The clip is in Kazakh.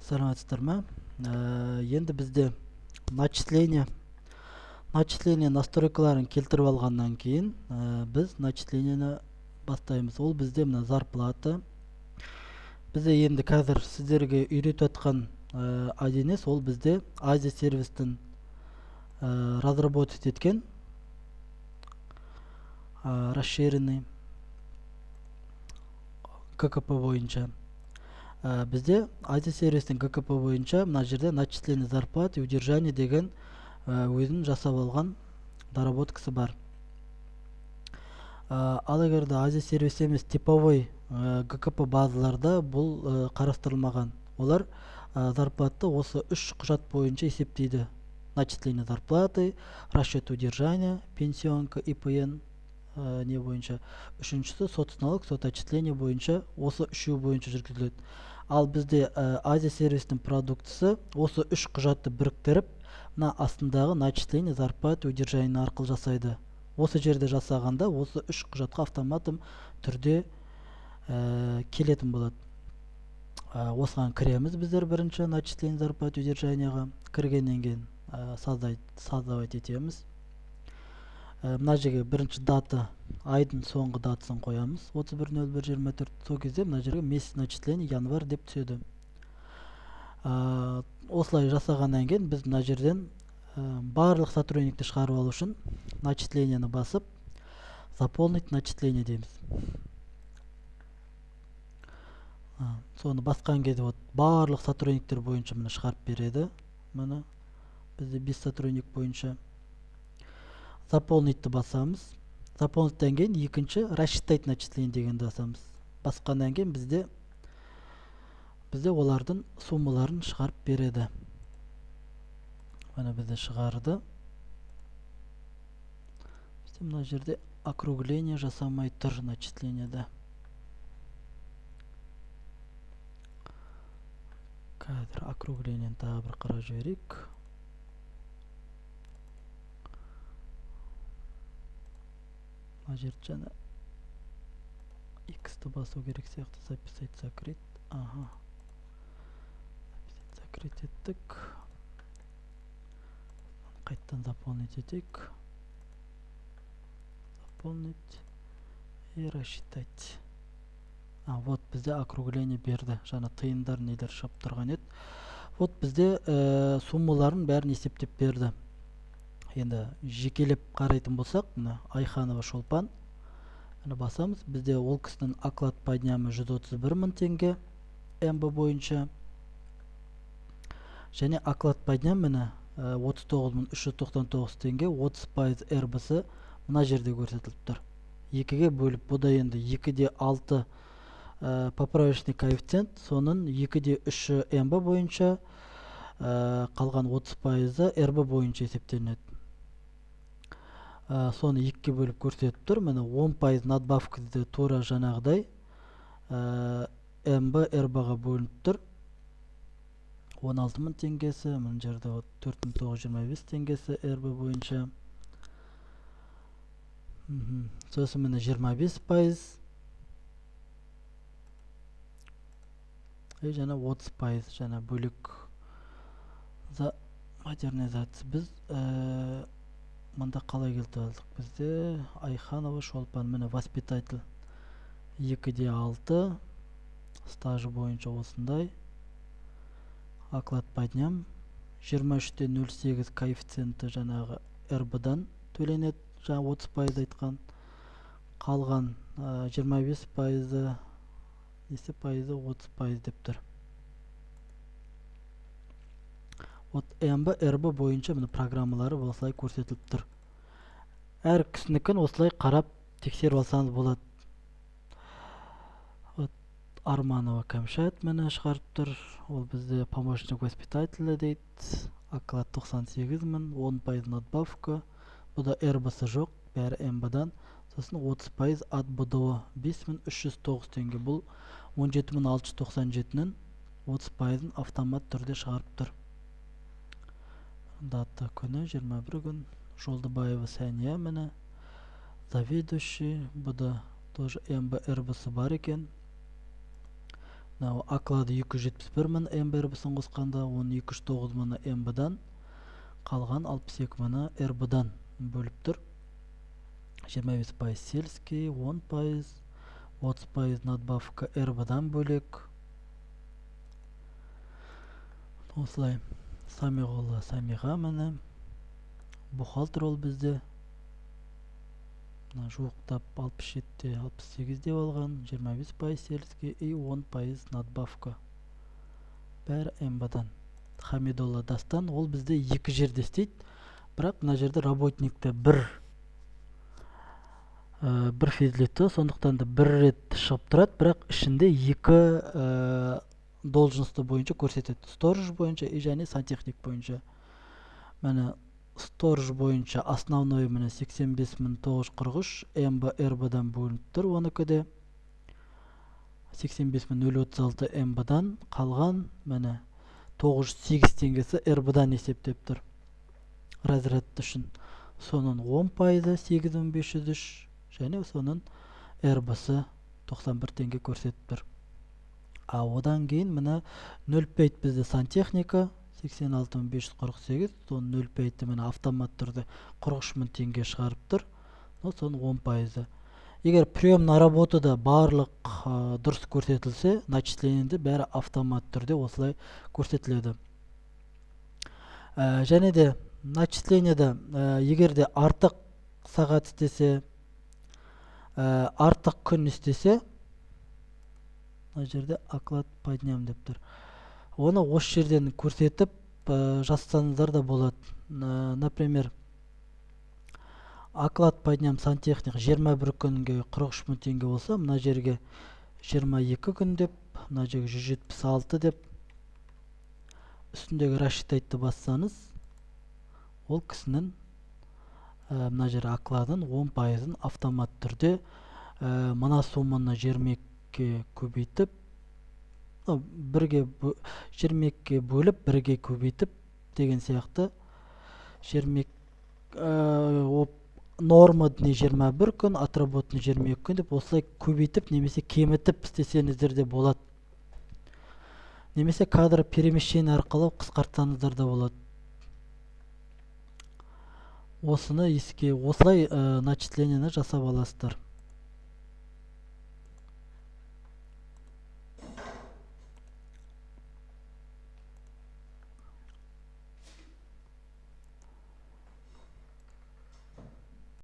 Саламатсыздар ма? Енді бізде начисление настройкаларын келтіріп алғаннан кейін біз начисленияны бастаймыз. Ол бізде мына зарплата. Бізде енді қазір сіздерге үйретіп жатқан ADNS ол бізде Азия сервистің разработать еткен расширенный ГКП бойынша. Бізде Азия сервистің ГКП бойынша мына жерде начисление зарплаты и удержание деген өзінің жасап алған доработкасы бар. Ал егер де Азия сервис емес типовой ГКП базаларда бұл қарастырылмаған. Олар зарплаты осы 3 құжат бойынша есептейді. Начисление зарплаты, расчет удержания, пенсионка, ИПН не бойынша. Үшіншісі соцналог, соточисление бойынша, осы үшеу бойынша жүргізіледі. Ал бізде Азия сервистің продуктысы осы 3 құжатты біріктіріп, мына астындағы начисление зарплаты удержание арқылы жасайды. Осы жерде жасағанда осы 3 құжатқа автоматом түрде келетін болады. Осыған кіреміз біздер бірінші начисление зарплаты удержаниеға. Кіргеннен кейін создавать етеміз. Мына жерге бірінші дата, айдың соңғы датасын қоямыз. 31.01.24. Сол кезде мына жерге месяц начисление январь деп түседі. Осылай жасағаннан кейін біз мына жерден барлық сотрудникті шығарып алу үшін начисленияны басып заполнить начисление дейміз. Соны басқан кезде барлық сотрудниктер бойынша мені шығарып береді. Мені бізде 5 сотрудник бойынша заполнитті басамыз. Заполниттен кейін екінші рассчитать начисление дегенді басамыз. Басқаннан кейін бізде олардың суммаларын шығарып береді. Мына бізде шығарды. Бізде мына жерде округление жасамай тұр начисленияда. Қазір округлениені тағы бір қарап жіберейік. Мына жерде жаңа X-ті басу керек сияқты. Записать закрыть. Записать закрыть еттік. Қайттан заполнить етейік. Заполнить и рассчитать. Вот бізде округление берді. Жаңа тиындар нелер шығып тұрған еді. Вот бізде суммаларын бәрін есептеп берді. Енді жекелеп қарайтын болсақ, мына Айханова Шолпан. Мені басамыз. Бізде ол кісінің оклад по дням 131 мың теңге МБ бойынша. Және оклад по дням мені 39.399 теңге 30% РБСі мына жерде көрсетіліп тұр. 2-ге бөліп, бұда енді 2-де 6 поправочный коэффициент, соның 2-де 3 МБ бойынша, қалған 30% РБ бойынша есептелінеді. Соны 2-ге бөліп көрсетіп тұр. Мені 10% надбавка де тура жаңағыдай МБ РБ-ға бөлініп тұр. 16 мың теңгесі, мына жерде 4925 теңгесі РБ бойынша. Сосын мені 25%. Жаңа 30% жаңа бөлік за модернизация. Біз мында қалай келтіп алдық? Бізде Айханова Шолпан, мені воспитатель 2-де 6 стажы бойынша осындай. Оклад по дням 23-те 08 коэффициенті жаңағы РБ-дан төленеді. Жаңа 30% айтқан. Қалған 25%, несі пайызы 30% деп тұр. МБ, РБ бойынша мені программалары осылай көрсетіліп тұр. Әр кісінікін осылай қарап тексеріп алсаңыз болады. Арманова Кәмшат мені шығарып тұр. Ол бізде помощник воспитателя дейді. Оклад 98 мың, 10% надбавка. Бұда РБ-сы жоқ, бәрі МБ-дан. Сосын 30% от БДО 5309 теңге. Бұл 17697-нің 30%-ын автомат түрде шығарып тұр. Дата күні 21 күн. Жолдыбаева Сәния мені. Заведующий. Бұда тоже МБ РБ-сы бар екен. оклады 271 мың МБ РБ-сын қосқанда, оның 209 мыңы МБ-дан, қалған 62 мыңы РБ-дан бөліп тұр. 25% сельский, 10%, 30% надбавка РБ-дан бөлек. Осылай, Самиғолла Самиға міне. Бухгалтер ол бізде. Жуықтап 67-те 68-де болған, 25% сельский и 10% надбавка. Бәрі МБ-дан. Хамидолла Дастан, ол бізде екі жерде істейді. Бірақ мына жерде работникті бір физлицо, сондықтан да бір рет шығып тұрады, бірақ ішінде екі должности бойынша көрсетеді. Сторож бойынша и және сантехник бойынша. Мәне сторож бойынша основной міне 85.943 МБ РБ-дан бөлініп тұр, оныкіде 85.036 МБ-дан, қалған міне 908 теңгесі РБ-дан есептеп тұр. Разряд үшін. Соның 10% 8503 және соның РБ-сы 91 теңге көрсетіп тұр. Одан кейін міне 0,5 бізде сантехника 86.548, соның 0,5 міне автомат түрде 43 мың теңге шығарып тұр. Соның 10%. Егер прием на работада барлық дұрыс көрсетілсе, начисленінде бәрі автомат түрде осылай көрсетіледі. Және де начисленияда егерде артық сағат істесе, артық күн істесе, мына жерде оклад подням деп тұр. Оны осы жерден көрсетіп жазсаңыздар да болады. Например, оклад подням сантехник 21 күнге 43 мың теңге болса, мына жерге 22 күн деп, мына жерге 176 деп, үстіндегі рассчитайтты бассаңыз, ол кісінің мына жер окладын 10%-ын автомат түрде мына сумманы 22-ке көбейтіп, 22-ке бөліп 1-ге көбейтіп деген сияқты 22 норма дне 21 күн, отработны 22 күн деп осылай көбейтіп немесе кемітіп істесеңіздер де болады. Немесе кадр перемещение арқылы қысқартсаңыздар да болады. Осыны еске, осылай начисленияны жасап аласыздар.